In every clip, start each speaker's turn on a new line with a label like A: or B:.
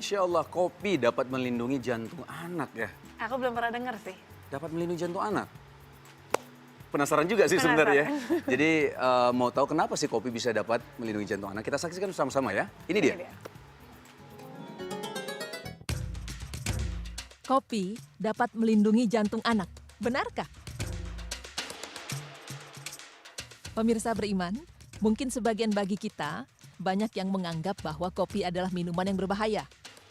A: Masya Allah, kopi dapat melindungi jantung anak ya?
B: Aku belum pernah dengar sih.
A: Dapat melindungi jantung anak? Penasaran juga sih sebenarnya. Jadi mau tahu kenapa sih kopi bisa dapat melindungi jantung anak? Kita saksikan sama-sama ya. Ini dia.
C: Kopi dapat melindungi jantung anak. Benarkah? Pemirsa beriman, mungkin sebagian bagi kita banyak yang menganggap bahwa kopi adalah minuman yang berbahaya.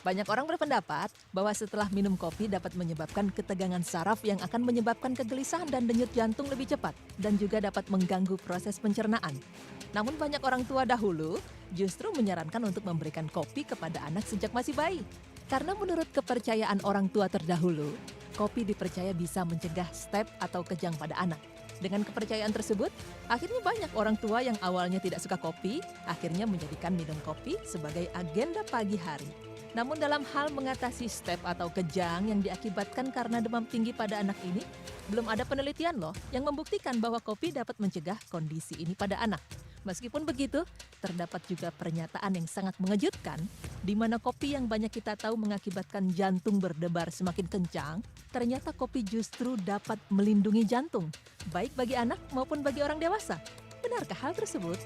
C: Banyak orang berpendapat bahwa setelah minum kopi dapat menyebabkan ketegangan saraf yang akan menyebabkan kegelisahan dan denyut jantung lebih cepat dan juga dapat mengganggu proses pencernaan. Namun banyak orang tua dahulu justru menyarankan untuk memberikan kopi kepada anak sejak masih bayi. Karena menurut kepercayaan orang tua terdahulu, kopi dipercaya bisa mencegah step atau kejang pada anak. Dengan kepercayaan tersebut, akhirnya banyak orang tua yang awalnya tidak suka kopi, akhirnya menjadikan minum kopi sebagai agenda pagi hari. Namun dalam hal mengatasi step atau kejang yang diakibatkan karena demam tinggi pada anak ini, belum ada penelitian loh yang membuktikan bahwa kopi dapat mencegah kondisi ini pada anak. Meskipun begitu, terdapat juga pernyataan yang sangat mengejutkan, di mana kopi yang banyak kita tahu mengakibatkan jantung berdebar semakin kencang, ternyata kopi justru dapat melindungi jantung, baik bagi anak maupun bagi orang dewasa. Benarkah hal tersebut?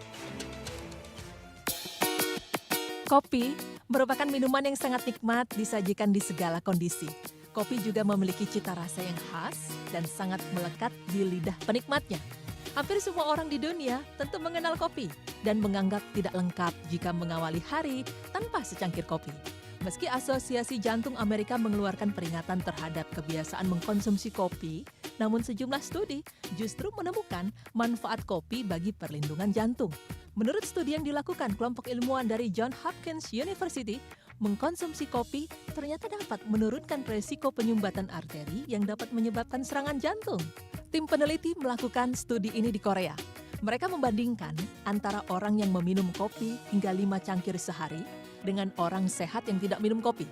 C: Kopi merupakan minuman yang sangat nikmat disajikan di segala kondisi. Kopi juga memiliki cita rasa yang khas dan sangat melekat di lidah penikmatnya. Hampir semua orang di dunia tentu mengenal kopi dan menganggap tidak lengkap jika mengawali hari tanpa secangkir kopi. Meski Asosiasi Jantung Amerika mengeluarkan peringatan terhadap kebiasaan mengkonsumsi kopi, namun sejumlah studi justru menemukan manfaat kopi bagi perlindungan jantung. Menurut studi yang dilakukan kelompok ilmuwan dari Johns Hopkins University, mengkonsumsi kopi ternyata dapat menurunkan resiko penyumbatan arteri yang dapat menyebabkan serangan jantung. Tim peneliti melakukan studi ini di Korea. Mereka membandingkan antara orang yang meminum kopi hingga 5 cangkir sehari dengan orang sehat yang tidak minum kopi.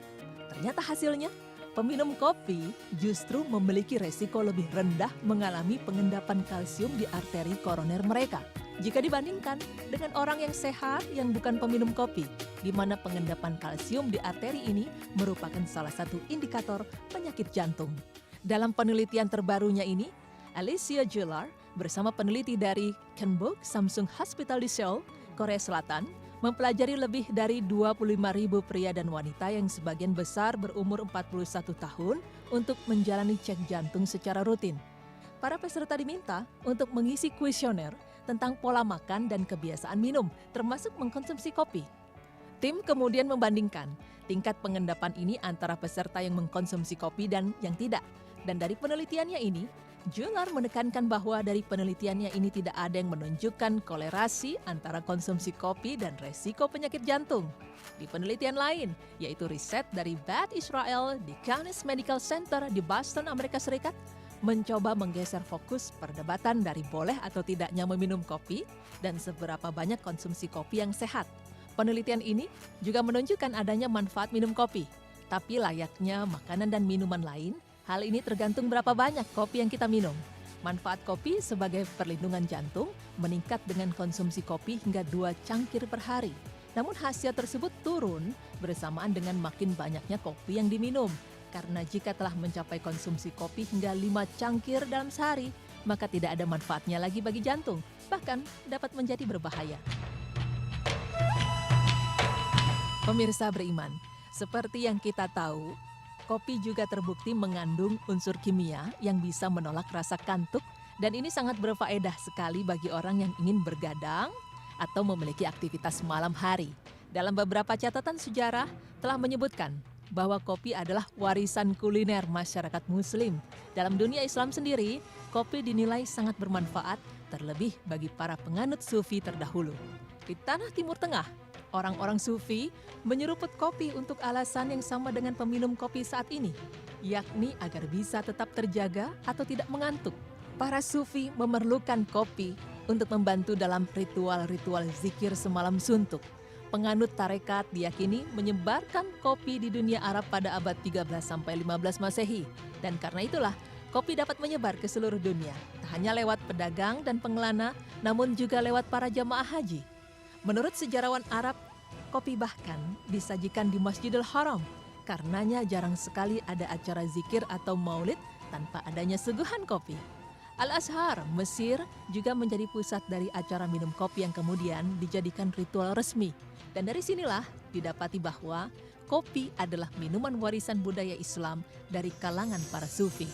C: Ternyata hasilnya, peminum kopi justru memiliki resiko lebih rendah mengalami pengendapan kalsium di arteri koroner mereka jika dibandingkan dengan orang yang sehat yang bukan peminum kopi, di mana pengendapan kalsium di arteri ini merupakan salah satu indikator penyakit jantung. Dalam penelitian terbarunya ini, Alicia Jular bersama peneliti dari Kenbuk Samsung Hospital di Seoul, Korea Selatan, mempelajari lebih dari 25.000 pria dan wanita yang sebagian besar berumur 41 tahun untuk menjalani cek jantung secara rutin. Para peserta diminta untuk mengisi kuesioner tentang pola makan dan kebiasaan minum, termasuk mengkonsumsi kopi. Tim kemudian membandingkan tingkat pengendapan ini antara peserta yang mengkonsumsi kopi dan yang tidak. Dan dari penelitiannya ini, Jular menekankan bahwa dari penelitiannya ini tidak ada yang menunjukkan kolerasi antara konsumsi kopi dan resiko penyakit jantung. Di penelitian lain, yaitu riset dari Beth Israel di Cannes Medical Center di Boston, Amerika Serikat, mencoba menggeser fokus perdebatan dari boleh atau tidaknya meminum kopi dan seberapa banyak konsumsi kopi yang sehat. Penelitian ini juga menunjukkan adanya manfaat minum kopi, tapi layaknya makanan dan minuman lain, hal ini tergantung berapa banyak kopi yang kita minum. Manfaat kopi sebagai perlindungan jantung meningkat dengan konsumsi kopi hingga 2 cangkir per hari. Namun hasil tersebut turun bersamaan dengan makin banyaknya kopi yang diminum. Karena jika telah mencapai konsumsi kopi hingga 5 cangkir dalam sehari, maka tidak ada manfaatnya lagi bagi jantung, bahkan dapat menjadi berbahaya. Pemirsa beriman, seperti yang kita tahu, kopi juga terbukti mengandung unsur kimia yang bisa menolak rasa kantuk dan ini sangat berfaedah sekali bagi orang yang ingin bergadang atau memiliki aktivitas malam hari. Dalam beberapa catatan sejarah telah menyebutkan bahwa kopi adalah warisan kuliner masyarakat Muslim. Dalam dunia Islam sendiri, kopi dinilai sangat bermanfaat, terlebih bagi para penganut sufi terdahulu. Di tanah Timur Tengah, orang-orang sufi menyeruput kopi untuk alasan yang sama dengan peminum kopi saat ini, yakni agar bisa tetap terjaga atau tidak mengantuk. Para sufi memerlukan kopi untuk membantu dalam ritual-ritual zikir semalam suntuk. Penganut tarekat diyakini menyebarkan kopi di dunia Arab pada abad 13-15 Masehi. Dan karena itulah, kopi dapat menyebar ke seluruh dunia. Tak hanya lewat pedagang dan pengelana, namun juga lewat para jamaah haji. Menurut sejarawan Arab, Kopi bahkan disajikan di Masjidil Haram. Karenanya jarang sekali ada acara zikir atau maulid tanpa adanya suguhan kopi. Al-Azhar, Mesir juga menjadi pusat dari acara minum kopi yang kemudian dijadikan ritual resmi. Dan dari sinilah didapati bahwa kopi adalah minuman warisan budaya Islam dari kalangan para sufi.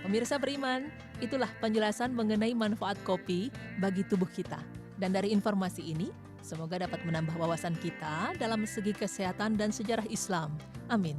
C: Pemirsa beriman, itulah penjelasan mengenai manfaat kopi bagi tubuh kita. Dan dari informasi ini, semoga dapat menambah wawasan kita dalam segi kesehatan dan sejarah Islam. Amin.